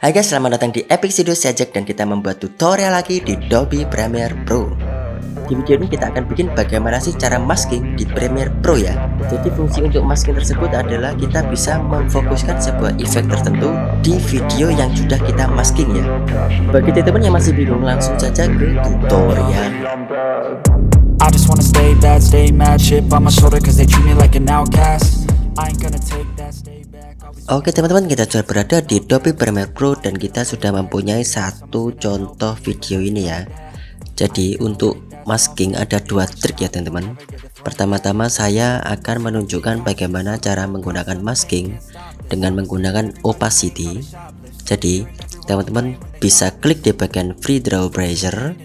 Hai guys, selamat datang di Epic Studio Sajak dan kita membuat tutorial lagi di Adobe Premiere Pro. Di video ini kita akan bikin bagaimana sih cara masking di Premiere Pro ya. Jadi fungsi untuk masking tersebut adalah kita bisa memfokuskan sebuah efek tertentu di video yang sudah kita masking ya. Bagi teman-teman yang masih bingung, langsung saja ke tutorial. I just wanna stay bad, stay mad, chip on my shoulder cause they treat me like an outcast. I ain't gonna take that, stay back. Oke teman-teman, kita sudah berada di Adobe Premiere Pro dan kita sudah mempunyai satu contoh video ini ya. Jadi untuk masking ada dua trik ya teman-teman. Pertama-tama saya akan menunjukkan bagaimana cara menggunakan masking dengan menggunakan opacity. Jadi teman-teman bisa klik di bagian free draw browser,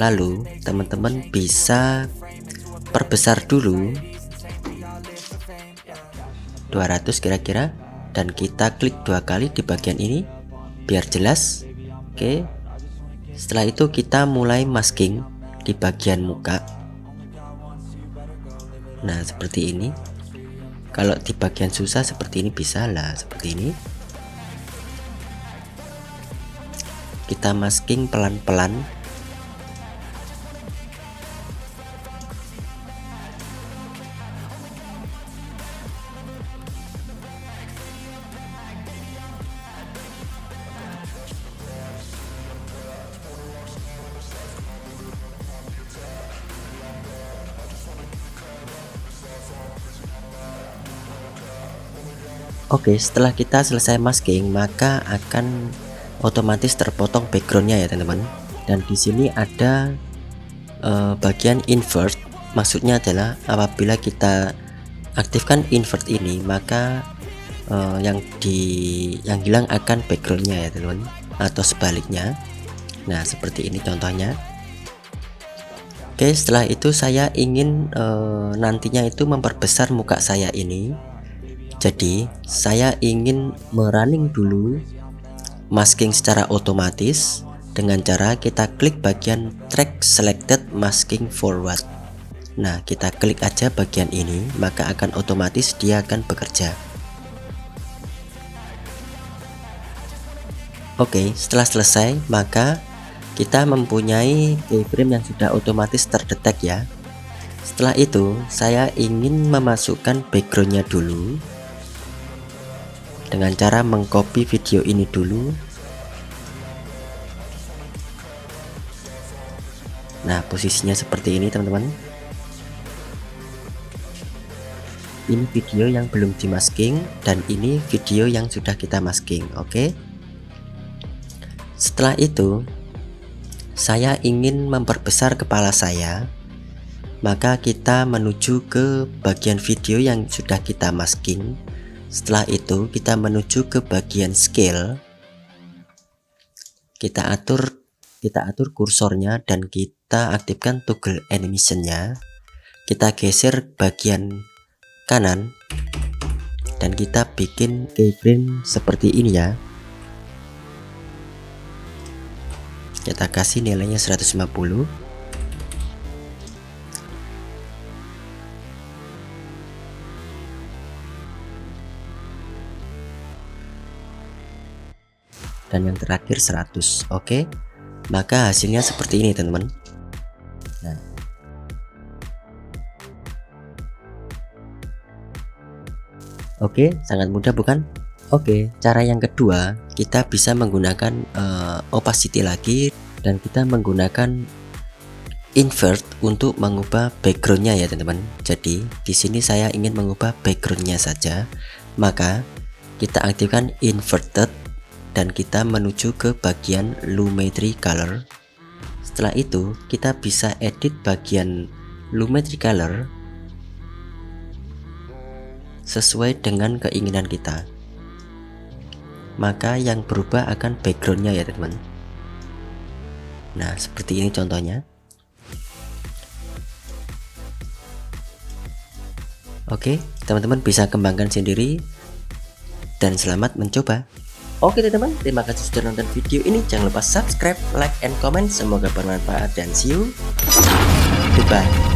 lalu teman-teman bisa perbesar dulu 200 kira-kira, dan kita klik dua kali di bagian ini biar jelas. Oke, setelah itu kita mulai masking di bagian muka. Nah seperti ini. Kalau di bagian susah seperti ini bisa lah, seperti ini. Kita masking pelan-pelan. Oke, setelah kita selesai masking, maka akan otomatis terpotong backgroundnya ya teman-teman. Dan di sini ada bagian invert. Maksudnya adalah apabila kita aktifkan invert ini, maka yang hilang akan backgroundnya ya teman-teman, atau sebaliknya. Nah seperti ini contohnya. Oke, setelah itu saya ingin nantinya itu memperbesar muka saya ini. Jadi saya ingin merunning dulu masking secara otomatis dengan cara kita klik bagian track selected masking forward. Nah kita klik aja bagian ini, maka akan otomatis dia akan bekerja. Oke, setelah selesai maka kita mempunyai keyframe yang sudah otomatis terdetek ya. Setelah itu saya ingin memasukkan backgroundnya dulu dengan cara mengcopy video ini dulu. Nah posisinya seperti ini teman-teman. Ini video yang belum dimasking dan ini video yang sudah kita masking. Oke. Setelah itu saya ingin memperbesar kepala saya, maka kita menuju ke bagian video yang sudah kita masking. Setelah itu kita menuju ke bagian scale. Kita atur kursornya dan kita aktifkan toggle animationnya. Kita geser bagian kanan dan kita bikin keyframe seperti ini ya. Kita kasih nilainya 150. Dan yang terakhir 100. Oke, maka hasilnya seperti ini teman-teman. Nah oke, sangat mudah bukan? Oke, cara yang kedua kita bisa menggunakan opacity lagi dan kita menggunakan invert untuk mengubah backgroundnya ya teman-teman. Jadi di sini saya ingin mengubah backgroundnya saja, maka kita aktifkan inverted dan kita menuju ke bagian Lumetri Color. Setelah itu kita bisa edit bagian Lumetri Color sesuai dengan keinginan kita, maka yang berubah akan backgroundnya ya teman-teman. Nah seperti ini contohnya. Oke, teman-teman bisa kembangkan sendiri dan selamat mencoba. Oke teman-teman, terima kasih sudah nonton video ini. Jangan lupa subscribe, like, and comment. Semoga bermanfaat dan see you. Goodbye.